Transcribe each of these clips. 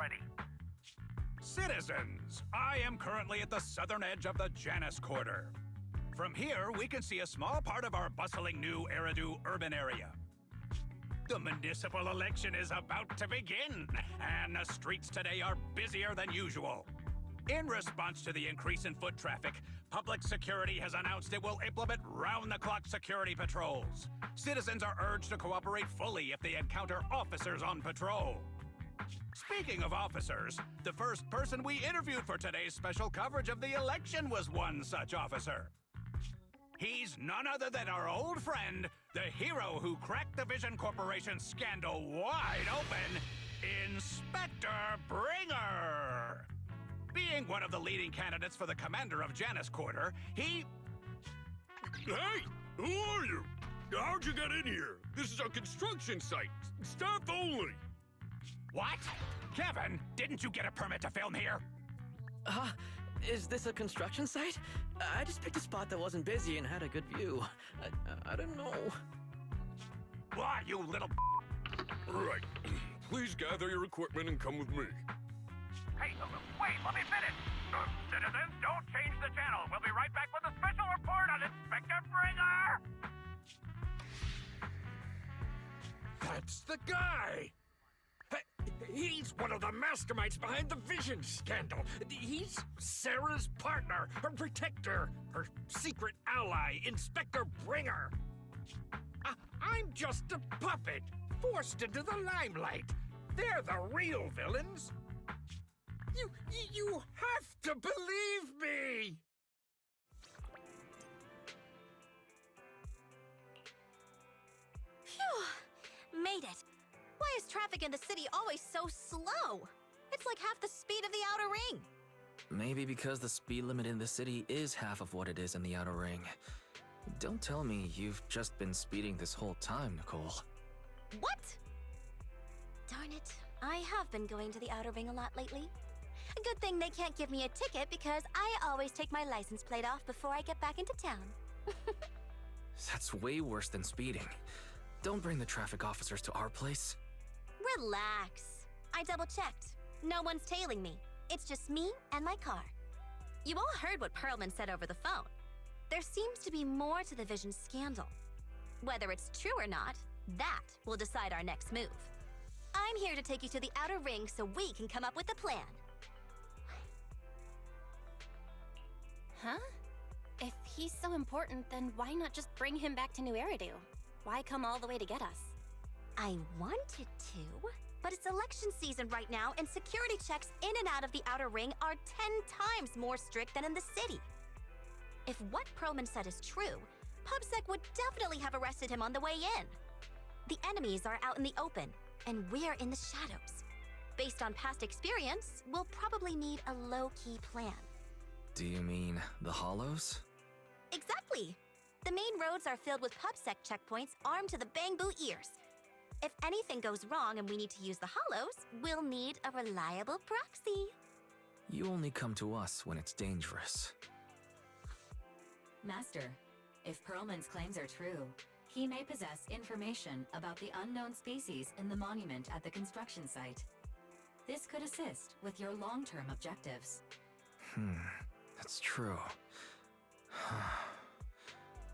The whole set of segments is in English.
already. Citizens, I am currently at the southern edge of the Janus Quarter. From here, we can see a small part of our bustling new Eridu urban area. The municipal election is about to begin, and the streets today are busier than usual. In response to the increase in foot traffic, public security has announced it will implement round-the-clock security patrols. Citizens are urged to cooperate fully if they encounter officers on patrol. Speaking of officers, the first person we interviewed for today's special coverage of the election was one such officer. He's none other than our old friend, the hero who cracked the Vision Corporation scandal wide open, Inspector Bringer! Being one of the leading candidates for the commander of Janus Quarter, he... Hey! Who are you? How'd you get in here? This is a construction site. Staff only. What? Kevin, didn't you get a permit to film here? Is this a construction site? I just picked a spot that wasn't busy and had a good view. I don't know. Why, you little... Right. Please gather your equipment and come with me. Hey, wait, let me finish! Citizens, don't change the channel! We'll be right back with a special report on Inspector Bringer! That's the guy! He's one of the masterminds behind the Vision scandal. He's Sarah's partner, her protector, her secret ally, Inspector Bringer. I'm just a puppet, forced into the limelight. They're the real villains. You have to believe me! Phew! Made it. Why is traffic in the city always so slow? It's like half the speed of the outer ring. Maybe because the speed limit in the city is half of what it is in the outer ring. Don't tell me you've just been speeding this whole time, Nicole. What? Darn it. I have been going to the outer ring a lot lately. A good thing they can't give me a ticket because I always take my license plate off before I get back into town. That's way worse than speeding. Don't bring the traffic officers to our place. Relax. I double-checked. No one's tailing me. It's just me and my car. You all heard what Perlman said over the phone. There seems to be more to the Vision scandal. Whether it's true or not, that will decide our next move. I'm here to take you to the outer ring so we can come up with a plan. Huh? If he's so important, then why not just bring him back to New Eridu? Why come all the way to get us? I wanted to, but it's election season right now and security checks in and out of the outer ring are 10 times more strict than in the city. If what Perlman said is true, PubSec would definitely have arrested him on the way in. The enemies are out in the open, and we're in the shadows. Based on past experience, we'll probably need a low-key plan. Do you mean the Hollows? Exactly! The main roads are filled with PubSec checkpoints armed to the bang-boo ears. If anything goes wrong and we need to use the Hollows, we'll need a reliable proxy. You only come to us when it's dangerous. Master, if Perlman's claims are true, he may possess information about the unknown species in the monument at the construction site. This could assist with your long-term objectives. That's true.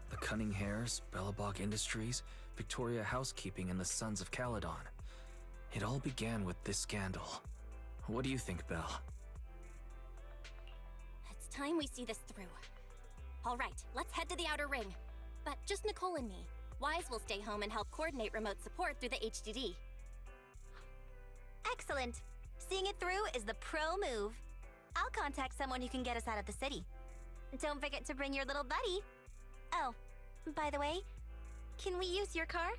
The Cunning Hares, Bellabog Industries, Victoria Housekeeping, and the Sons of Caledon. It all began with this scandal. What do you think, Belle? It's time we see this through. All right, let's head to the outer ring. But just Nicole and me. Wise will stay home and help coordinate remote support through the HDD. Excellent. Seeing it through is the pro move. I'll contact someone who can get us out of the city. Don't forget to bring your little buddy. Oh, by the way, can we use your car?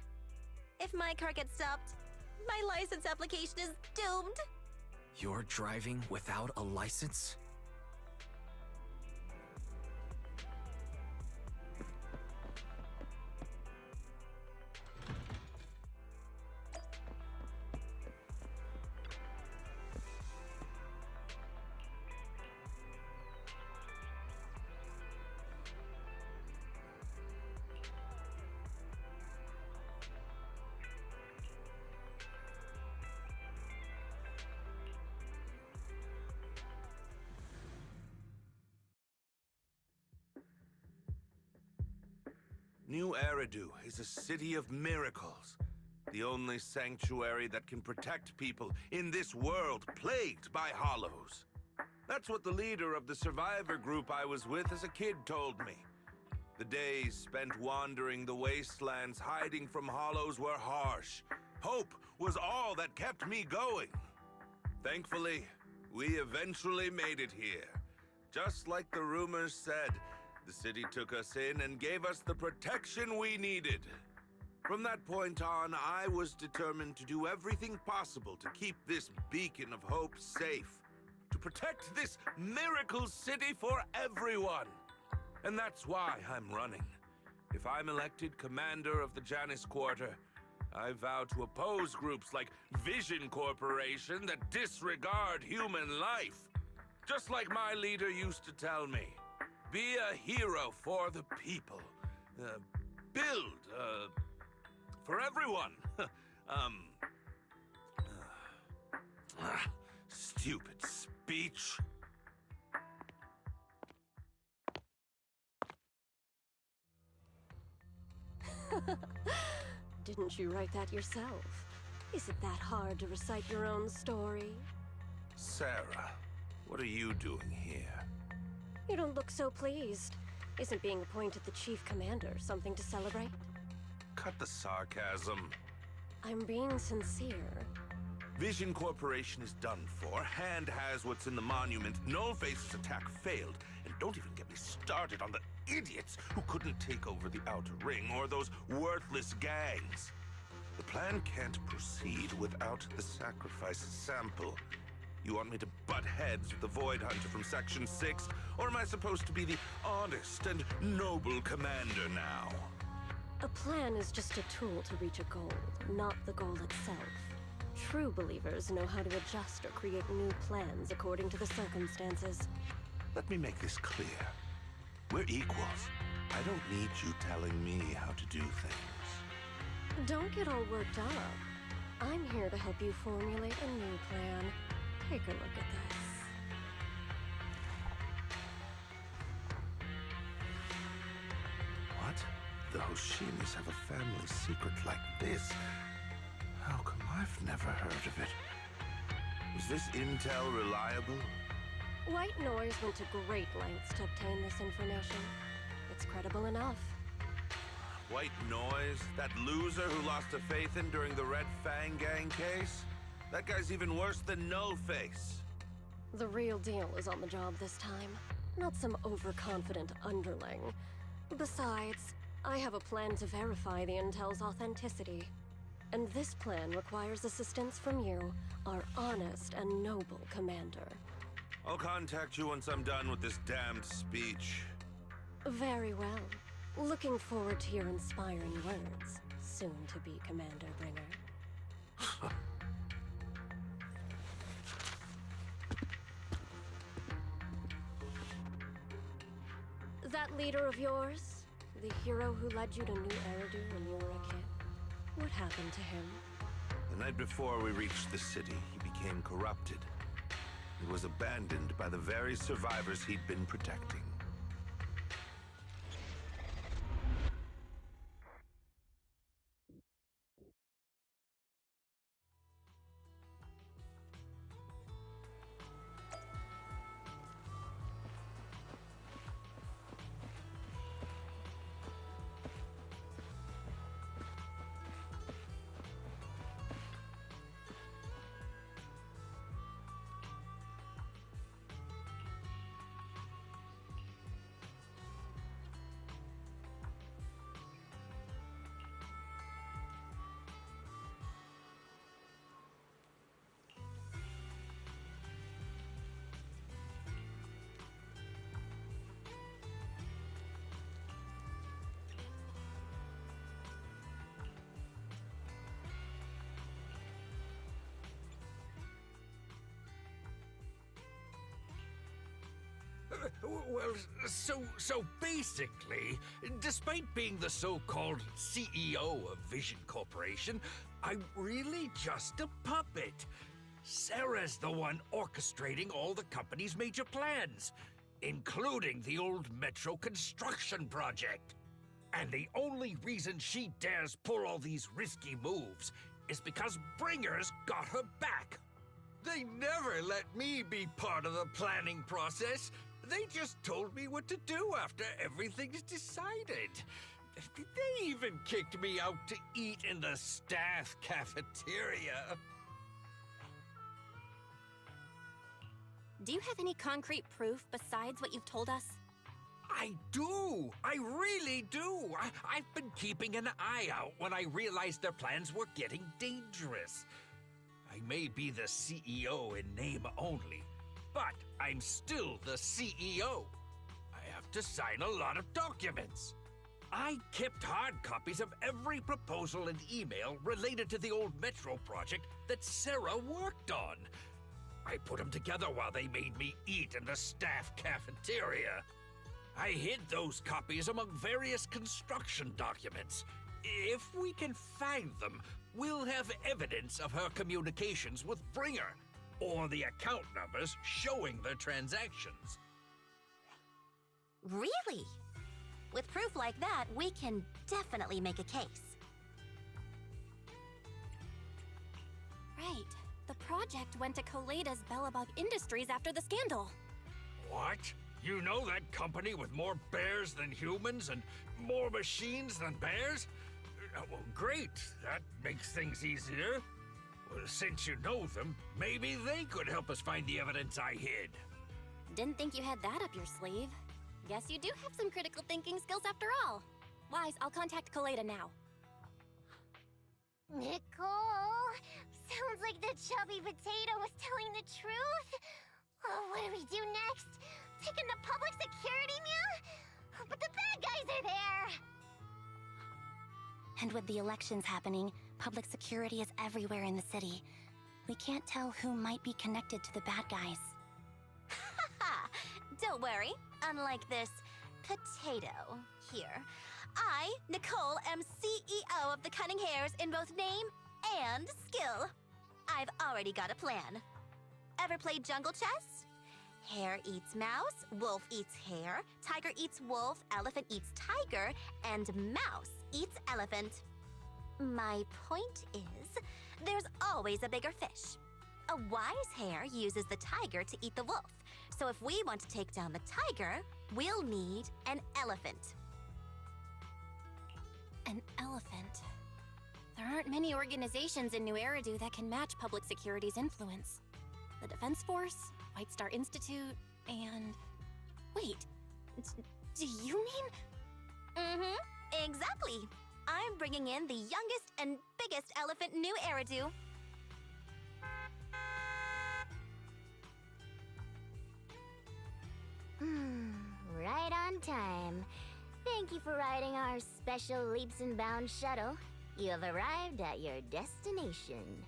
If my car gets stopped, my license application is doomed. You're driving without a license? New Eridu is a city of miracles. The only sanctuary that can protect people in this world plagued by hollows. That's what the leader of the survivor group I was with as a kid told me. The days spent wandering the wastelands hiding from hollows were harsh. Hope was all that kept me going. Thankfully, we eventually made it here. Just like the rumors said, the city took us in and gave us the protection we needed. From that point on, I was determined to do everything possible to keep this beacon of hope safe. To protect this miracle city for everyone. And that's why I'm running. If I'm elected commander of the Janus Quarter, I vow to oppose groups like Vision Corporation that disregard human life. Just like my leader used to tell me. Be a hero for the people. Build, for everyone. Stupid speech. Didn't you write that yourself? Is it that hard to recite your own story? Sarah, what are you doing here? You don't look so pleased. Isn't being appointed the chief commander something to celebrate? Cut the sarcasm. I'm being sincere. Vision Corporation is done for. Hand has what's in the monument. Nullface's attack failed. And don't even get me started on the idiots who couldn't take over the Outer Ring or those worthless gangs. The plan can't proceed without the sacrifice sample. You want me to butt heads with the Void Hunter from Section 6? Or am I supposed to be the honest and noble commander now? A plan is just a tool to reach a goal, not the goal itself. True believers know how to adjust or create new plans according to the circumstances. Let me make this clear. We're equals. I don't need you telling me how to do things. Don't get all worked up. I'm here to help you formulate a new plan. Take a look at this. What? The Hoshimis have a family secret like this? How come I've never heard of it? Is this intel reliable? White Noise went to great lengths to obtain this information. It's credible enough. White Noise? That loser who lost a faith in during the Red Fang Gang case? That guy's even worse than Nullface. The real deal is on the job this time, not some overconfident underling. Besides, I have a plan to verify the intel's authenticity. And this plan requires assistance from you, our honest and noble commander. I'll contact you once I'm done with this damned speech. Very well. Looking forward to your inspiring words, soon to be Commander Bringer. That leader of yours, the hero who led you to New Eridu when you were a kid, what happened to him? The night before we reached the city, he became corrupted. And was abandoned by the very survivors he'd been protecting. Well, so basically, despite being the so-called CEO of Vision Corporation, I'm really just a puppet. Sarah's the one orchestrating all the company's major plans, including the old metro construction project. And the only reason she dares pull all these risky moves is because Bringer's got her back. They never let me be part of the planning process. They just told me what to do after everything's decided. They even kicked me out to eat in the staff cafeteria. Do you have any concrete proof besides what you've told us? I do! I really do! I've been keeping an eye out when I realized their plans were getting dangerous. I may be the CEO in name only, but I'm still the CEO. I have to sign a lot of documents. I kept hard copies of every proposal and email related to the old Metro project that Sarah worked on. I put them together while they made me eat in the staff cafeteria. I hid those copies among various construction documents. If we can find them, we'll have evidence of her communications with Bringer, or the account numbers showing the transactions. Really? With proof like that, we can definitely make a case. Right. The project went to Koleda's Bellabog Industries after the scandal. What? You know that company with more bears than humans and more machines than bears? Well, great. That makes things easier. Well, since you know them, maybe they could help us find the evidence I hid. Didn't think you had that up your sleeve. Guess you do have some critical thinking skills after all. Wise, I'll contact Koleda now. Nicole, sounds like the chubby potato was telling the truth. Oh, what do we do next? Take him to public security, Mia? But the bad guys are there! And with the elections happening, public security is everywhere in the city. We can't tell who might be connected to the bad guys. Haha! Don't worry. Unlike this potato here, I, Nicole, am CEO of the Cunning Hares in both name and skill. I've already got a plan. Ever played jungle chess? Hare eats mouse, wolf eats hare, tiger eats wolf, elephant eats tiger, and mouse eats elephant. My point is, there's always a bigger fish. A wise hare uses the tiger to eat the wolf. So if we want to take down the tiger, we'll need an elephant. An elephant. There aren't many organizations in New Eridu that can match public security's influence. The Defense Force, White Star Institute, and... Wait, do you mean... Mm-hmm, exactly. I'm bringing in the youngest and biggest elephant in New Eridu. Right on time. Thank you for riding our special leaps and bounds shuttle. You have arrived at your destination.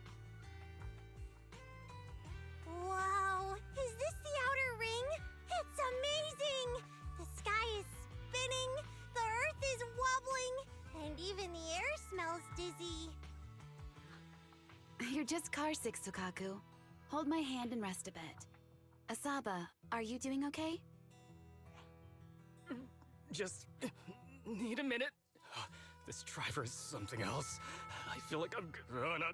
Wow, is this the outer ring? It's amazing! The sky is spinning, the earth is wobbling, and even the air smells dizzy. You're just carsick, Sukaku. Hold my hand and rest a bit. Asaba, are you doing okay? Just need a minute. This driver is something else. I feel like I'm gonna...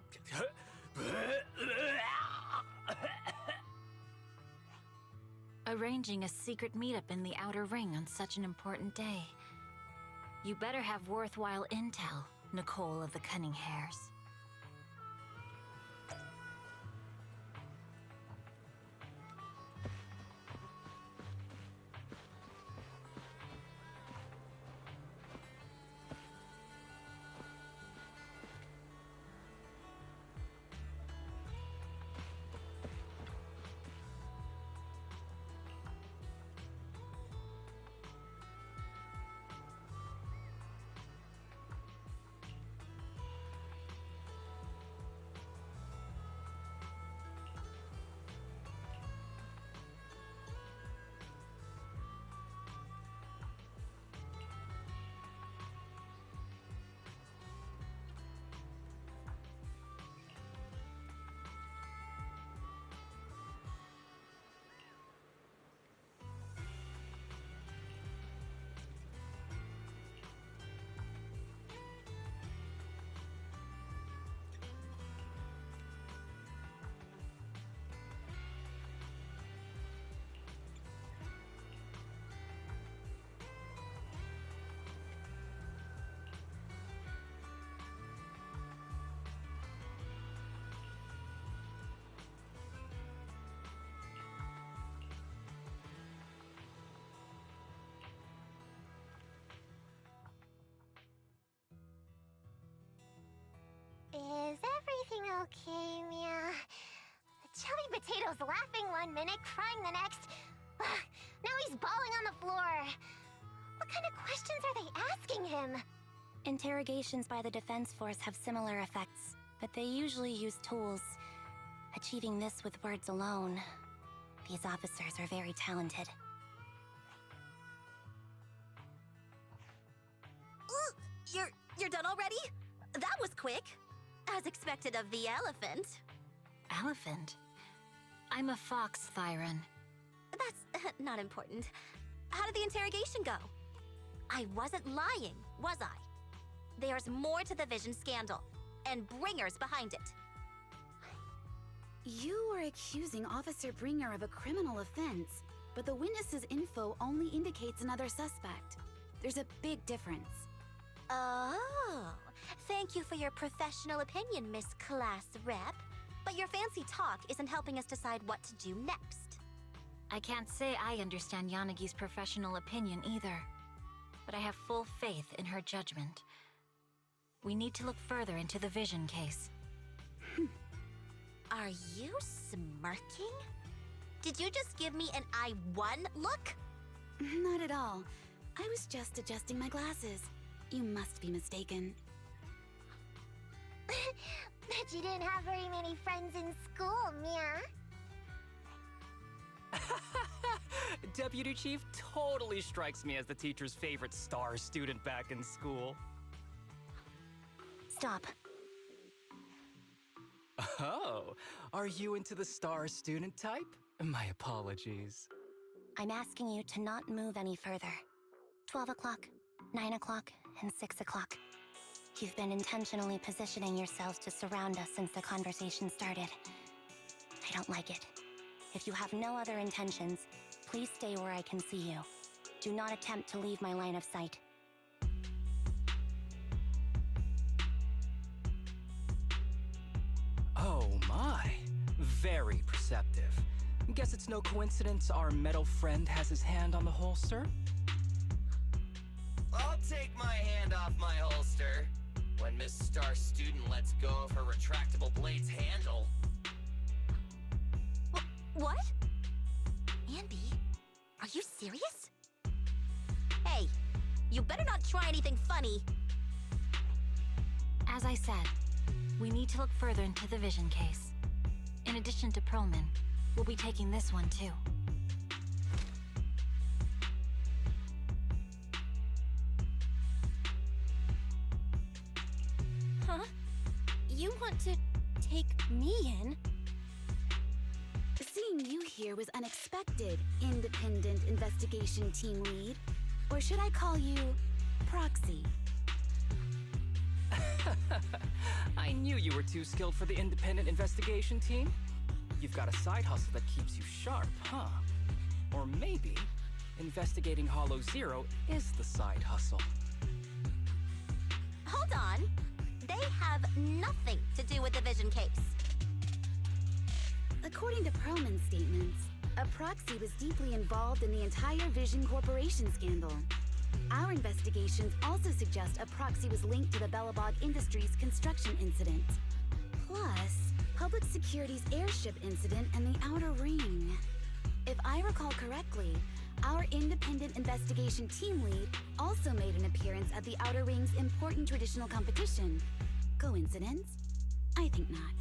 Arranging a secret meetup in the Outer Ring on such an important day. You better have worthwhile intel, Nicole of the Cunning Hares. Is everything okay, Mia? Chubby Potato's laughing one minute, crying the next. Now he's bawling on the floor. What kind of questions are they asking him? Interrogations by the Defense Force have similar effects, but they usually use tools. Achieving this with words alone. These officers are very talented. Ooh, you're done already? That was quick. As expected of the elephant. Elephant? I'm a fox, Thyron. That's not important. How did the interrogation go? I wasn't lying, was I? There's more to the Vision scandal, and Bringer's behind it. You were accusing Officer Bringer of a criminal offense, but the witness's info only indicates another suspect. There's a big difference. Oh, thank you for your professional opinion, Miss Class Rep. But your fancy talk isn't helping us decide what to do next. I can't say I understand Yanagi's professional opinion either, but I have full faith in her judgment. We need to look further into the Vision case. Are you smirking? Did you just give me an I won look? Not at all. I was just adjusting my glasses. You must be mistaken. Bet you didn't have very many friends in school, Mia. Deputy Chief totally strikes me as the teacher's favorite star student back in school. Stop. Oh, are you into the star student type? My apologies. I'm asking you to not move any further. 12 o'clock, 9 o'clock, and 6 o'clock. You've been intentionally positioning yourselves to surround us since the conversation started. I don't like it. If you have no other intentions, please stay where I can see you. Do not attempt to leave my line of sight. Oh my, very perceptive. Guess it's no coincidence our metal friend has his hand on the holster? I'll take my hand off my holster when Miss Star Student lets go of her retractable blade's handle. What? Andy, are you serious? Hey, you better not try anything funny. As I said, we need to look further into the Vision case. In addition to Perlman, we'll be taking this one too. Huh? You want to take me in? Seeing you here was unexpected, Independent Investigation Team Lead. Or should I call you Proxy? I knew you were too skilled for the independent investigation team. You've got a side hustle that keeps you sharp, huh? Or maybe investigating Hollow Zero is the side hustle. Hold on. They have nothing to do with the Vision case. According to Perlman's statements, a proxy was deeply involved in the entire Vision Corporation scandal. Our investigations also suggest a proxy was linked to the Belobog Industries construction incident. Plus, Public Security's airship incident and the Outer Ring. If I recall correctly, our independent investigation team lead also made an appearance at the Outer Ring's important traditional competition. Coincidence? I think not.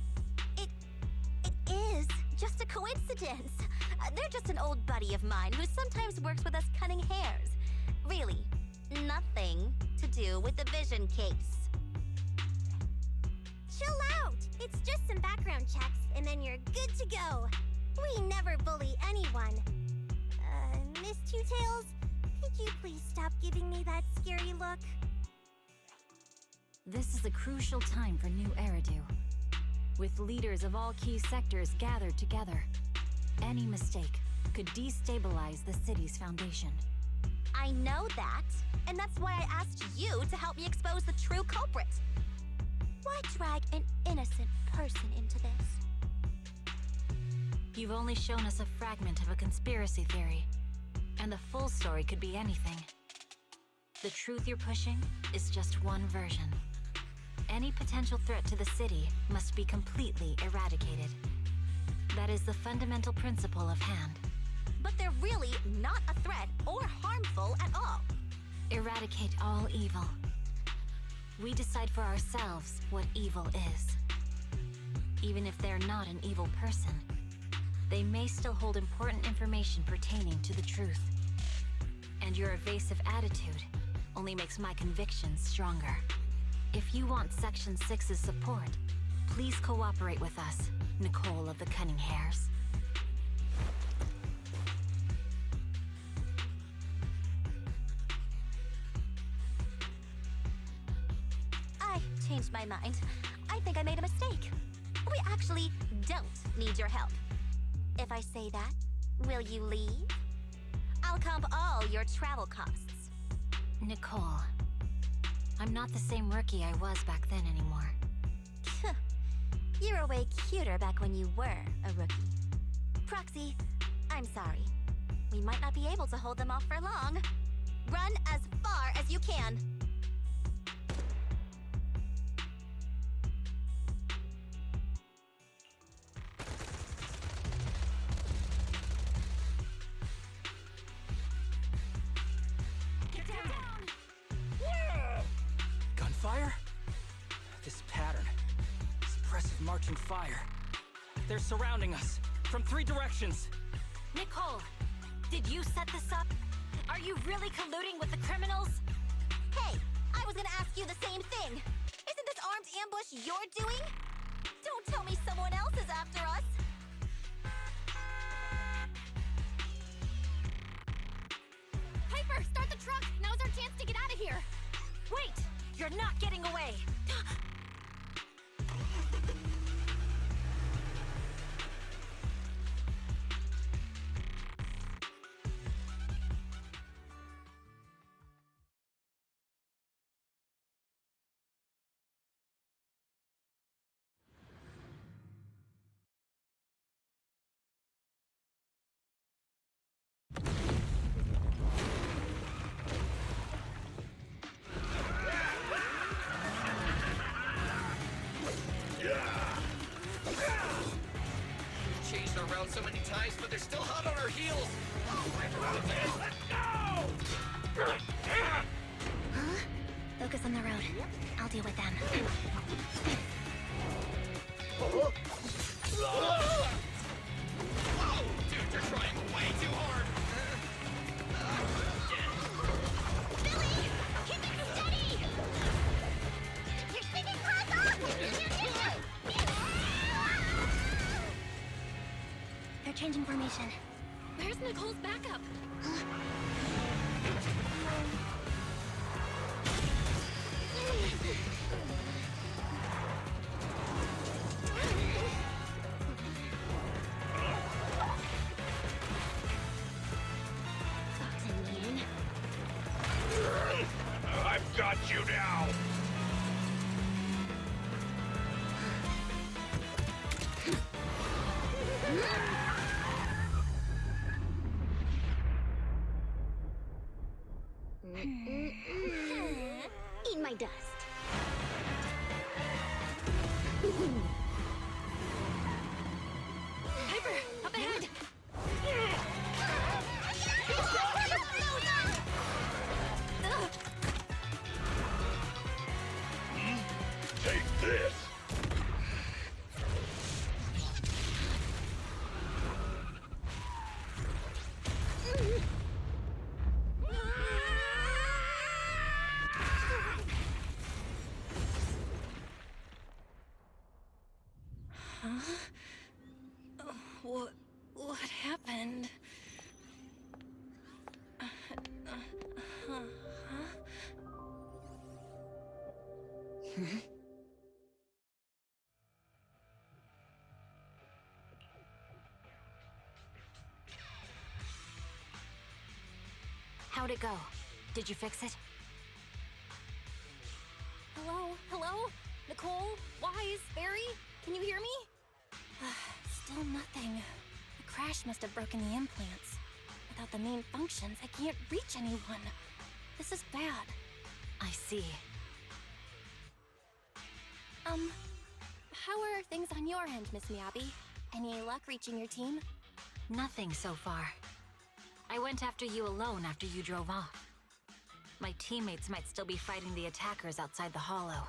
It is just a coincidence. They're just an old buddy of mine who sometimes works with us cutting hairs. Really, nothing to do with the Vision case. Chill out! It's just some background checks, and then you're good to go. We never bully anyone. Miss Two Tails, could you please stop giving me that scary look? This is a crucial time for New Eridu. With leaders of all key sectors gathered together, any mistake could destabilize the city's foundation. I know that, and that's why I asked you to help me expose the true culprit. Why drag an innocent person into this? You've only shown us a fragment of a conspiracy theory, and the full story could be anything. The truth you're pushing is just one version. Any potential threat to the city must be completely eradicated. That is the fundamental principle of hand. But they're really not a threat or harmful at all. Eradicate all evil. We decide for ourselves what evil is. Even if they're not an evil person, they may still hold important information pertaining to the truth. And your evasive attitude only makes my convictions stronger. If you want Section 6's support, please cooperate with us, Nicole of the Cunning Hairs. I changed my mind. I think I made a mistake. We actually don't need your help. If I say that, will you leave? I'll comp all your travel costs. Nicole, I'm not the same rookie I was back then anymore. You were way cuter back when you were a rookie. Proxy, I'm sorry. We might not be able to hold them off for long. Run as far as you can. Gunfire? This pattern. Suppressive marching fire. They're surrounding us from 3 directions. Nicole, did you set this up? Are you really colluding with the criminals? Hey, I was gonna ask you the same thing. Isn't this armed ambush you're doing? Don't tell me someone else is after us. Piper, start the truck! Now's our chance to get out of here! Wait! You're not getting away! Changed our route so many times, but they're still hot on our heels. Let's go! Focus on the road. I'll deal with them. Whoa! Dude, you're trying way too hard. Billy! Keep it steady! You're spinning cross off! They're changing formation. Where's Nicole's backup? I've got you now! Eat my dust. Piper, up ahead! Take this! What happened? How'd it go? Did you fix it? Hello? Hello? Nicole? Wise? Barry? Can you hear me? Still nothing. The crash must have broken the implants. Without the main functions, I can't reach anyone. This is bad. I see. How are things on your end, Miss Miyabi? Any luck reaching your team? Nothing so far. I went after you alone after you drove off. My teammates might still be fighting the attackers outside the hollow.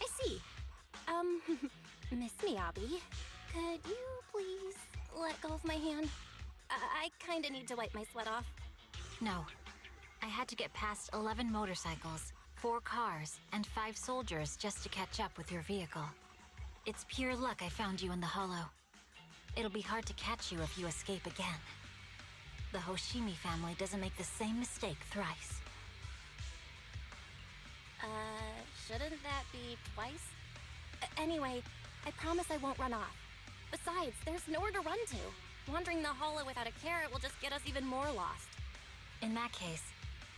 I see. Miss Miyabi, could you please let go of my hand? I kinda need to wipe my sweat off. No. I had to get past 11 motorcycles, 4 cars, and 5 soldiers just to catch up with your vehicle. It's pure luck I found you in the hollow. It'll be hard to catch you if you escape again. The Hoshimi family doesn't make the same mistake thrice. Shouldn't that be twice? Anyway, I promise I won't run off. Besides, there's nowhere to run to. Wandering the hollow without a carrot will just get us even more lost. In that case,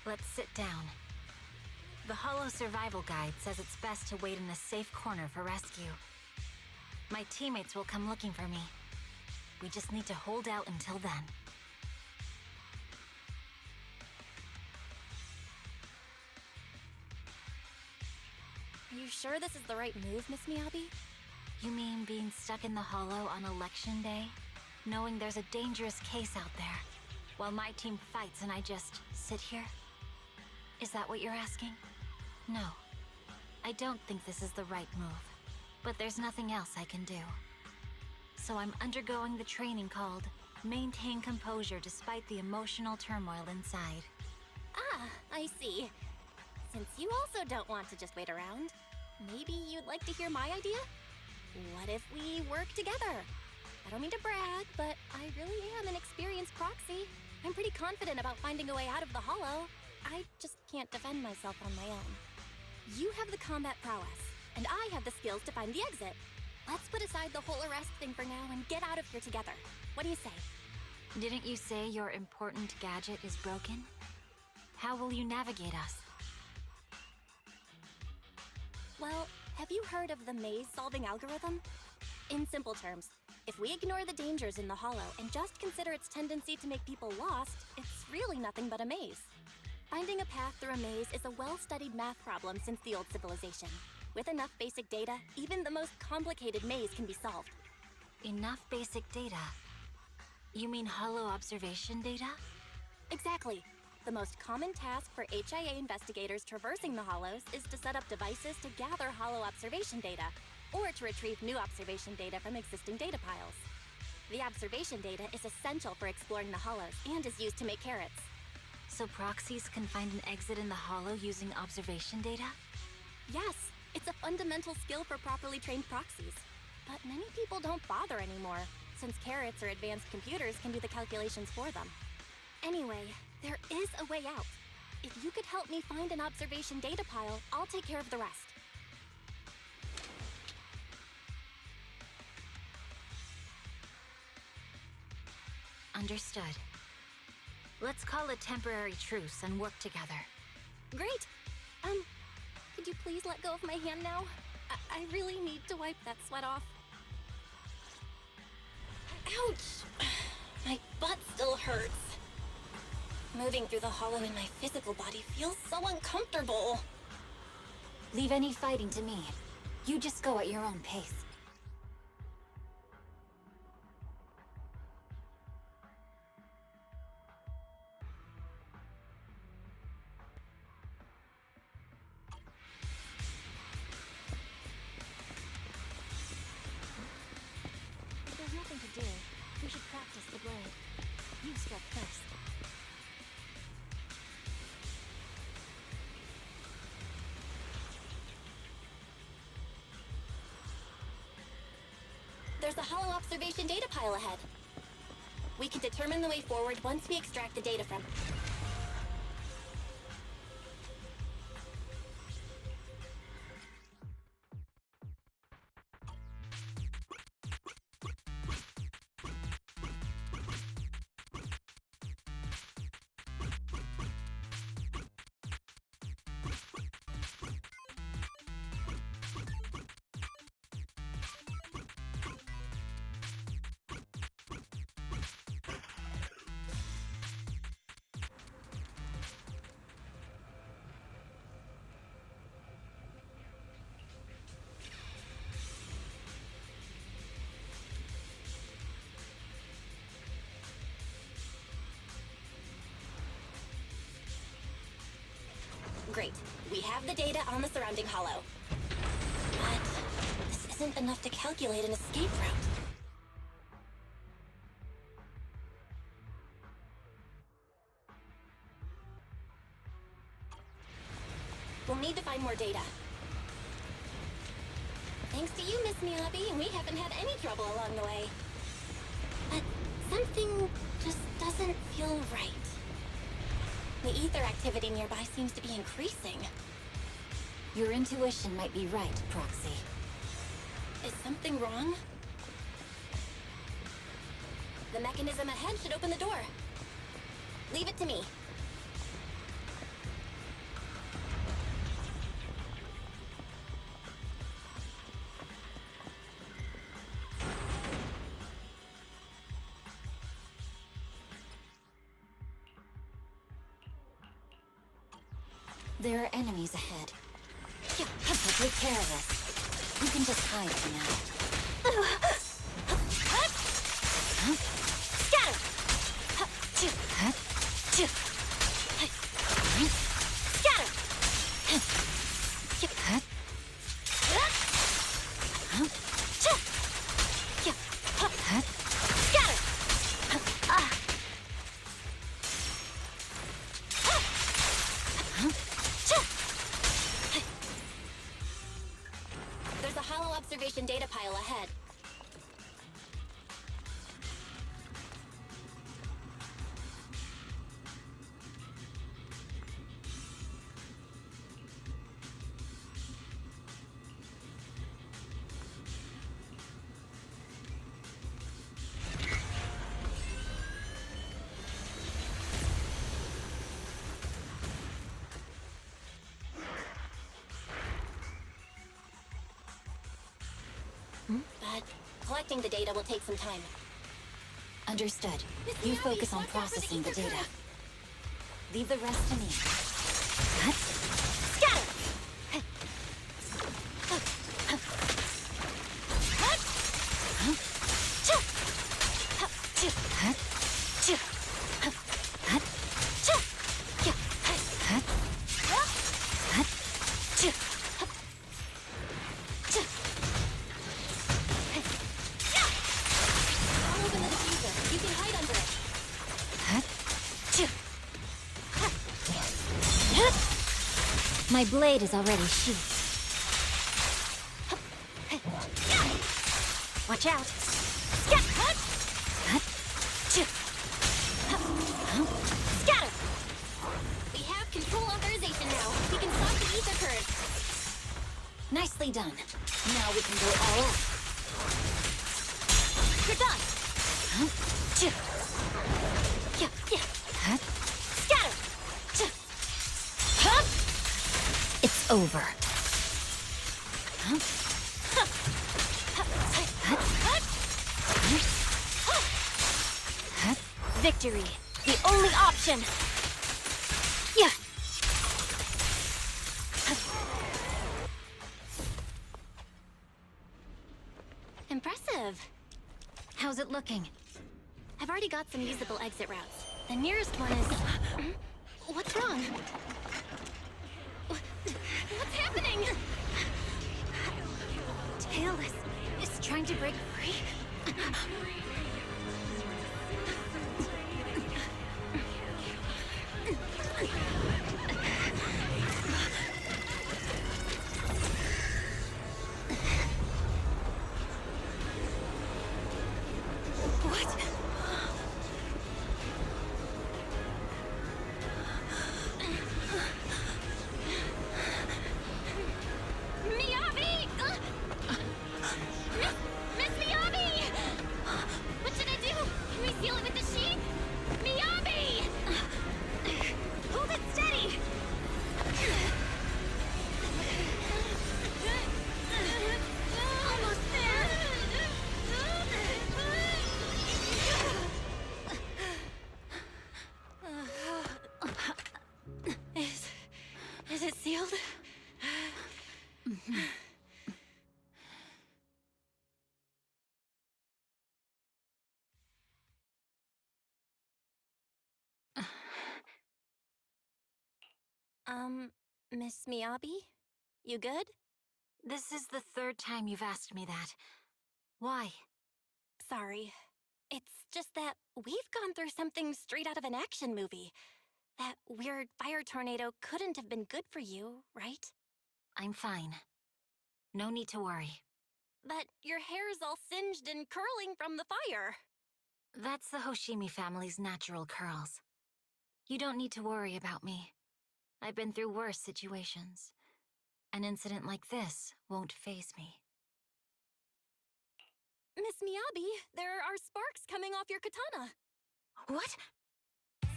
let's sit down. The Hollow Survival Guide says it's best to wait in a safe corner for rescue. My teammates will come looking for me. We just need to hold out until then. Are you sure this is the right move, Miss Miyabi? You mean being stuck in the hollow on election day? Knowing there's a dangerous case out there, while my team fights and I just sit here? Is that what you're asking? No. I don't think this is the right move, but there's nothing else I can do. So I'm undergoing the training called Maintain Composure Despite the Emotional Turmoil Inside. Ah, I see. Since you also don't want to just wait around, maybe you'd like to hear my idea? What if we work together? I don't mean to brag, but I really am an experienced proxy. I'm pretty confident about finding a way out of the hollow. I just can't defend myself on my own. You have the combat prowess, and I have the skills to find the exit. Let's put aside the whole arrest thing for now and get out of here together. What do you say? Didn't you say your important gadget is broken? How will you navigate us? Well, have you heard of the maze-solving algorithm? In simple terms, if we ignore the dangers in the hollow and just consider its tendency to make people lost, it's really nothing but a maze. Finding a path through a maze is a well-studied math problem since the old civilization. With enough basic data, even the most complicated maze can be solved. Enough basic data? You mean hollow observation data? Exactly. The most common task for HIA investigators traversing the hollows is to set up devices to gather hollow observation data, or to retrieve new observation data from existing data piles. The observation data is essential for exploring the hollows and is used to make carrots. So proxies can find an exit in the hollow using observation data? Yes, it's a fundamental skill for properly trained proxies. But many people don't bother anymore, since carrots or advanced computers can do the calculations for them. Anyway, there is a way out. If you could help me find an observation data pile, I'll take care of the rest. Understood. Let's call a temporary truce and work together. Great! Could you please let go of my hand now? I really need to wipe that sweat off. Ouch! My butt still hurts. Moving through the hollow in my physical body feels so uncomfortable. Leave any fighting to me. You just go at your own pace. There's nothing to do. We should practice the blade. You struck first. There's a hollow observation data pile ahead. We can determine the way forward once we extract the data from it. Great. We have the data on the surrounding hollow. But this isn't enough to calculate an escape route. We'll need to find more data. Thanks to you, Miss Miyabi, we haven't had any trouble along the way. But something just doesn't feel right. The ether activity nearby seems to be increasing. Your intuition might be right, Proxy. Is something wrong? The mechanism ahead should open the door. Leave it to me. There are enemies ahead. I'll take care of this. You can just hide for now. There's a hollow observation data pile ahead. But collecting the data will take some time. Understood. You focus on processing the data. Leave the rest to me. I'll open the diffuser. You can hide under it. My blade is already sheathed. Watch out. Scatter! We have control authorization now. We can stop the ether current. Nicely done. Now we can go all out. You're done. Scatter! It's over. Victory. The only option. Yeah. Impressive. How's it looking? I've already got some usable exit routes. The nearest one is... What's wrong? What's happening? Tailless is trying to break free. Miyabi! Miss Miyabi! What should I do? Can we seal it with the sheet? Miyabi! Hold it steady! Almost there! Is it sealed? Miss Miyabi? You good? This is the third time you've asked me that. Why? Sorry. It's just that we've gone through something straight out of an action movie. That weird fire tornado couldn't have been good for you, right? I'm fine. No need to worry. But your hair's all singed and curling from the fire. That's the Hoshimi family's natural curls. You don't need to worry about me. I've been through worse situations. An incident like this won't faze me. Miss Miyabi, there are sparks coming off your katana. What?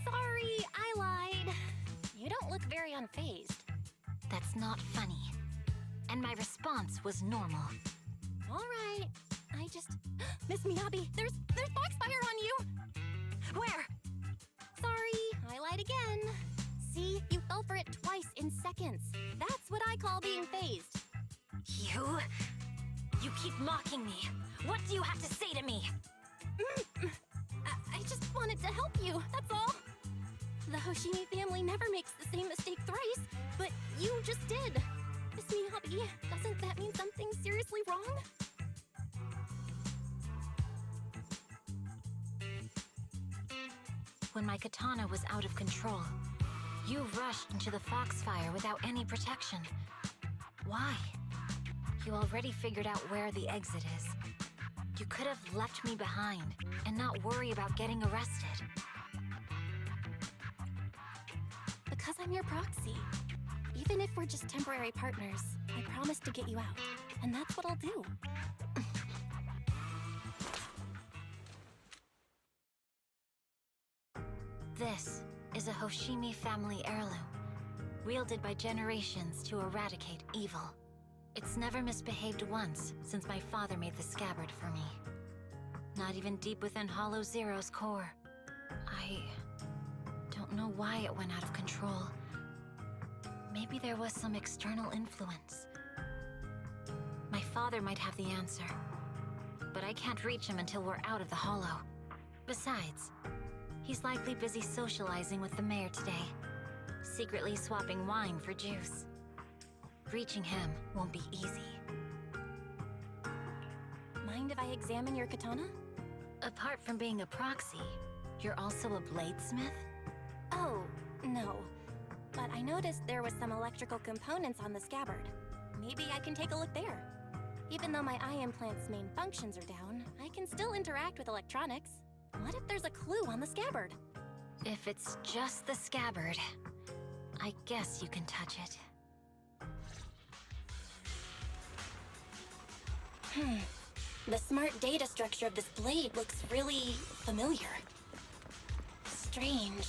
Sorry, I lied. You don't look very unfazed. That's not funny. And my response was normal. All right. I just... Miss Miyabi, there's foxfire on you! Where? Sorry, I lied again. See, you fell for it twice in seconds. That's what I call being phased. You keep mocking me. What do you have to say to me? I just wanted to help you, that's all. The Hoshimi family never makes the same mistake thrice, but you just did. Miss Miyabi, doesn't that mean something seriously wrong? When my katana was out of control, you rushed into the foxfire without any protection. Why? You already figured out where the exit is. You could have left me behind and not worry about getting arrested. Because I'm your proxy. Even if we're just temporary partners, I promise to get you out. And that's what I'll do. This is a Hoshimi family heirloom, wielded by generations to eradicate evil. It's never misbehaved once since my father made the scabbard for me. Not even deep within Hollow Zero's core. I don't know why it went out of control. Maybe there was some external influence. My father might have the answer, but I can't reach him until we're out of the Hollow. Besides, he's likely busy socializing with the mayor today, secretly swapping wine for juice. Reaching him won't be easy. Mind if I examine your katana? Apart from being a proxy, you're also a bladesmith? Oh, no. But I noticed there was some electrical components on the scabbard. Maybe I can take a look there. Even though my eye implant's main functions are down, I can still interact with electronics. What if there's a clue on the scabbard? If it's just the scabbard, I guess you can touch it. The smart data structure of this blade looks really familiar. Strange.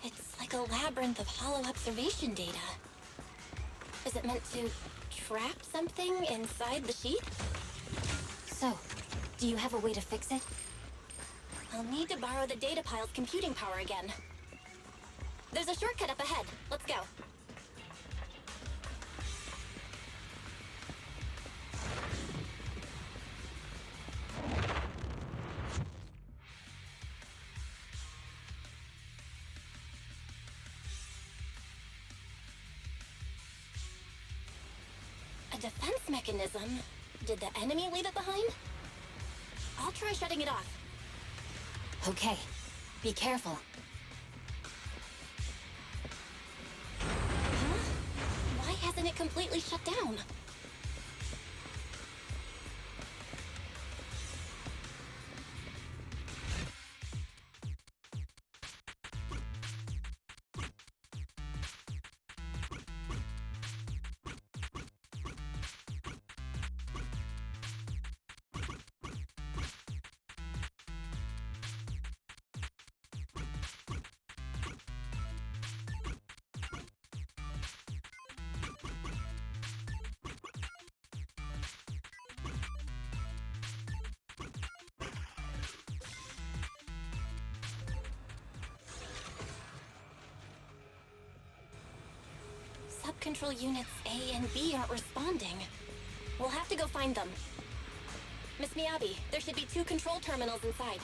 It's like a labyrinth of hollow observation data. Is it meant to trap something inside the sheet? So, do you have a way to fix it? I'll need to borrow the data pile's computing power again. There's a shortcut up ahead. Let's go. A defense mechanism? Did the enemy leave it behind? I'll try shutting it off. Okay, be careful. Huh? Why hasn't it completely shut down? Sub-control units A and B aren't responding. We'll have to go find them. Miss Miyabi, there should be 2 control terminals inside.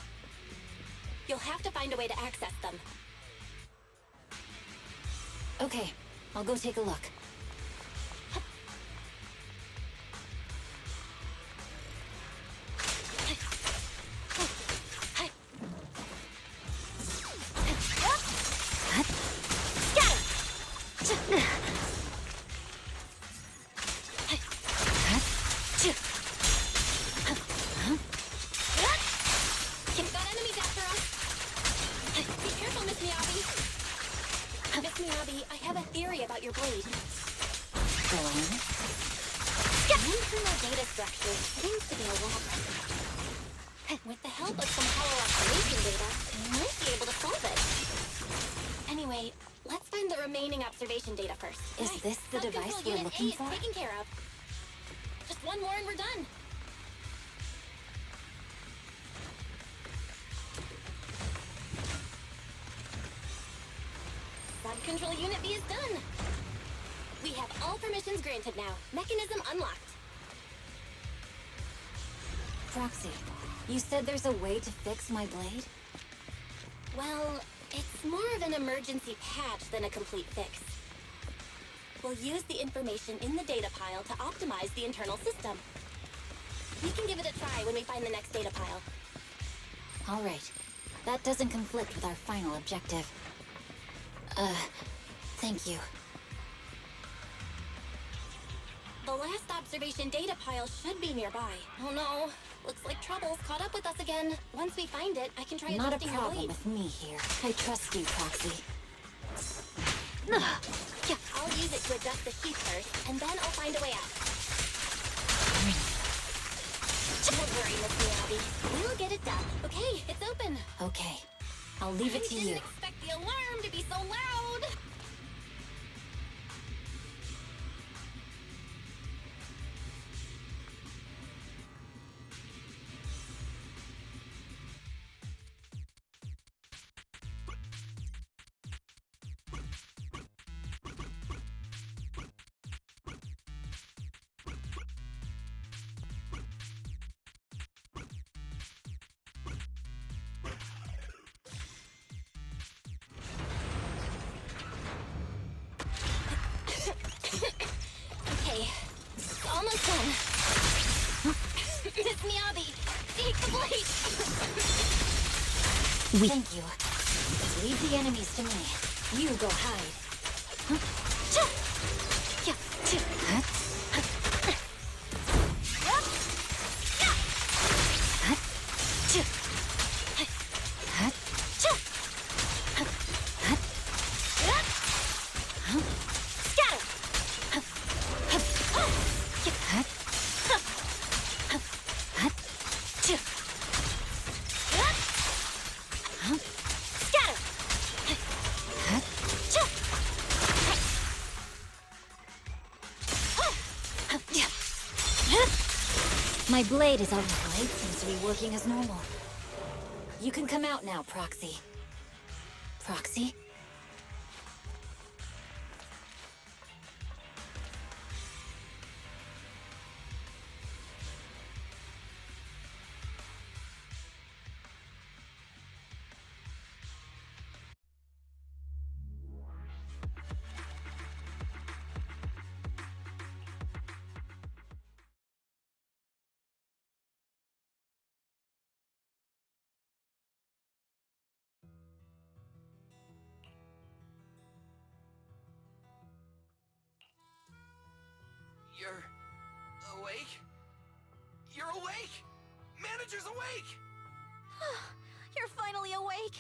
You'll have to find a way to access them. Okay, I'll go take a look. With the help of some hollow observation data, I might be able to solve it. Anyway, let's find the remaining observation data first. Is this the device we're looking for? Taken care of. Just one more and we're done. Sub-control unit B is done. We have all permissions granted now. Mechanism unlocked. Proxy, you said there's a way to fix my blade? Well, it's more of an emergency patch than a complete fix. We'll use the information in the data pile to optimize the internal system. We can give it a try when we find the next data pile. All right. That doesn't conflict with our final objective. Thank you. The last observation data pile should be nearby. Oh no, looks like trouble's caught up with us again. Once we find it, I can try Not a adjusting your problem blade. with me here. I trust you, Proxy. I'll use it to adjust the sheath first, and then I'll find a way out. Don't worry, Miss Miyabi. We'll get it done. Okay, it's open. Okay. I'll leave it to I you. didn't expect the alarm to be so loud. Okay, almost done. Miss Miyabi, take the blade! Thank you. Leave the enemies to me. You go hide. My blade is out. Blade seems to be working as normal. You can come out now, Proxy. Proxy? You're awake? You're awake! Manager's awake! You're finally awake.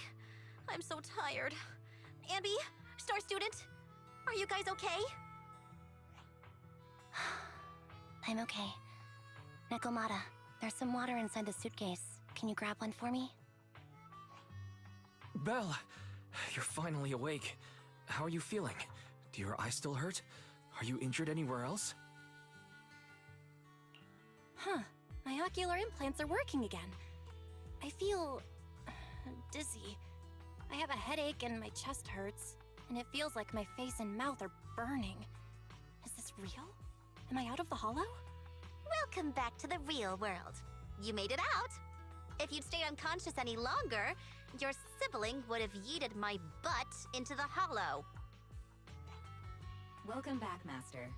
I'm so tired. Ambi, Star Student, are you guys okay? I'm okay. Nekomata, there's some water inside the suitcase. Can you grab one for me? Belle, you're finally awake. How are you feeling? Do your eyes still hurt? Are you injured anywhere else? Huh. My ocular implants are working again. I feel dizzy. I have a headache and my chest hurts. And it feels like my face and mouth are burning. Is this real? Am I out of the hollow? Welcome back to the real world. You made it out. If you'd stayed unconscious any longer, your sibling would have yeeted my butt into the hollow. Welcome back, Master.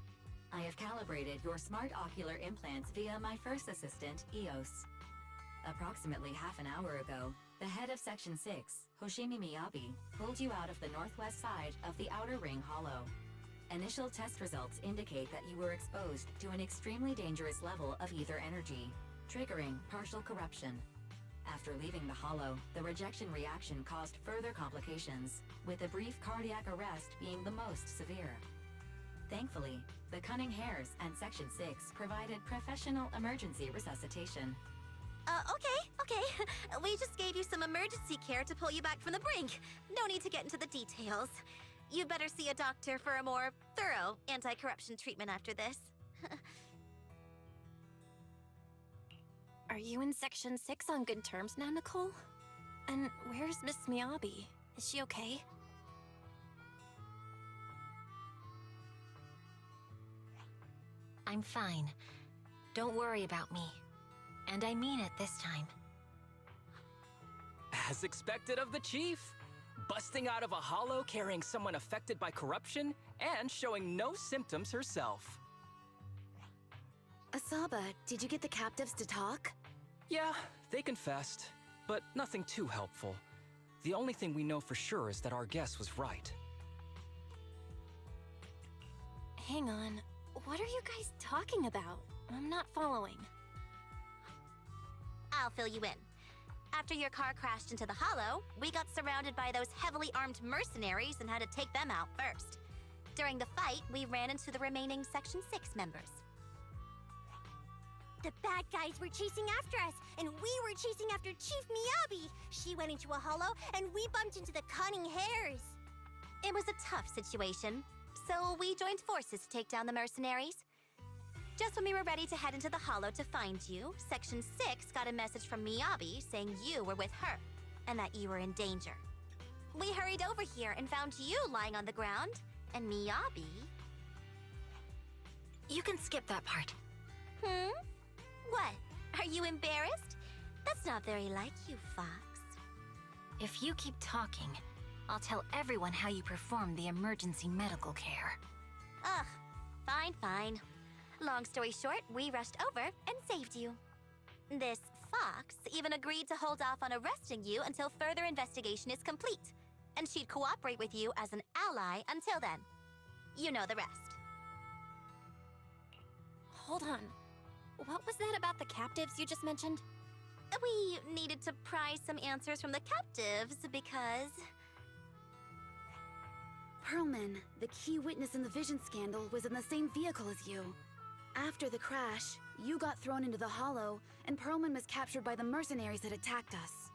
I have calibrated your smart ocular implants via my first assistant, EOS. Approximately half an hour ago, the head of Section 6, Hoshimi Miyabi, pulled you out of the northwest side of the Outer Ring Hollow. Initial test results indicate that you were exposed to an extremely dangerous level of ether energy, triggering partial corruption. After leaving the Hollow, the rejection reaction caused further complications, with a brief cardiac arrest being the most severe. Thankfully, the Cunning Hares and Section 6 provided professional emergency resuscitation. Okay. We just gave you some emergency care to pull you back from the brink. No need to get into the details. You'd better see a doctor for a more thorough anti-corruption treatment after this. Are you in Section 6 on good terms now, Nicole? And where's Miss Miyabi? Is she okay? I'm fine. Don't worry about me. And I mean it this time. As expected of the chief. Busting out of a hollow carrying someone affected by corruption and showing no symptoms herself. Asaba, did you get the captives to talk? Yeah, they confessed, but nothing too helpful. The only thing we know for sure is that our guess was right. Hang on. What are you guys talking about? I'm not following. I'll fill you in. After your car crashed into the hollow, we got surrounded by those heavily armed mercenaries and had to take them out first. During the fight, we ran into the remaining Section 6 members. The bad guys were chasing after us, and we were chasing after Chief Miyabi. She went into a hollow, and we bumped into the Cunning Hares. It was a tough situation, so we joined forces to take down the mercenaries. Just when we were ready to head into the hollow to find you, Section 6 got a message from Miyabi saying you were with her, and that you were in danger. We hurried over here and found you lying on the ground, and Miyabi... You can skip that part. What? Are you embarrassed? That's not very like you, Fox. If you keep talking, I'll tell everyone how you performed the emergency medical care. Ugh, fine. Long story short, we rushed over and saved you. This Fox even agreed to hold off on arresting you until further investigation is complete, and she'd cooperate with you as an ally until then. You know the rest. Hold on. What was that about the captives you just mentioned? We needed to pry some answers from the captives because... Perlman, the key witness in the Vision scandal, was in the same vehicle as you. After the crash, you got thrown into the hollow, and Perlman was captured by the mercenaries that attacked us.